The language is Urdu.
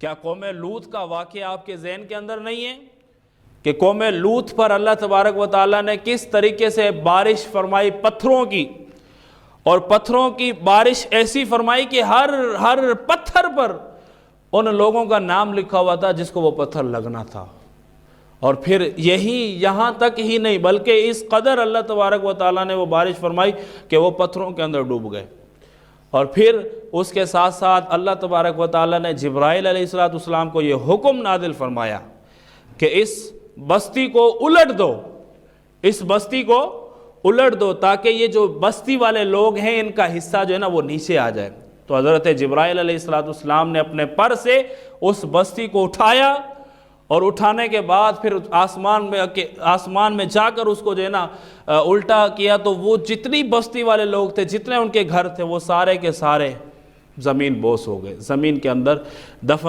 کیا قوم لوط کا واقعہ آپ کے ذہن کے اندر نہیں ہے کہ قوم لوط پر اللہ تبارک و تعالیٰ نے کس طریقے سے بارش فرمائی پتھروں کی، اور پتھروں کی بارش ایسی فرمائی کہ ہر پتھر پر ان لوگوں کا نام لکھا ہوا تھا جس کو وہ پتھر لگنا تھا۔ اور پھر یہاں تک ہی نہیں بلکہ اس قدر اللہ تبارک و تعالیٰ نے وہ بارش فرمائی کہ وہ پتھروں کے اندر ڈوب گئے۔ اور پھر اس کے ساتھ ساتھ اللہ تبارک و تعالیٰ نے جبرائیل علیہ السلام کو یہ حکم نازل فرمایا کہ اس بستی کو الٹ دو، اس بستی کو الٹ دو، تاکہ یہ جو بستی والے لوگ ہیں ان کا حصہ جو ہے نا وہ نیچے آ جائے۔ تو حضرت جبرائیل علیہ السلام نے اپنے پر سے اس بستی کو اٹھایا، اور اٹھانے کے بعد پھر آسمان میں جا کر اس کو جو ہے نا الٹا کیا، تو وہ جتنی بستی والے لوگ تھے، جتنے ان کے گھر تھے، وہ سارے کے سارے زمین بوس ہو گئے، زمین کے اندر دفن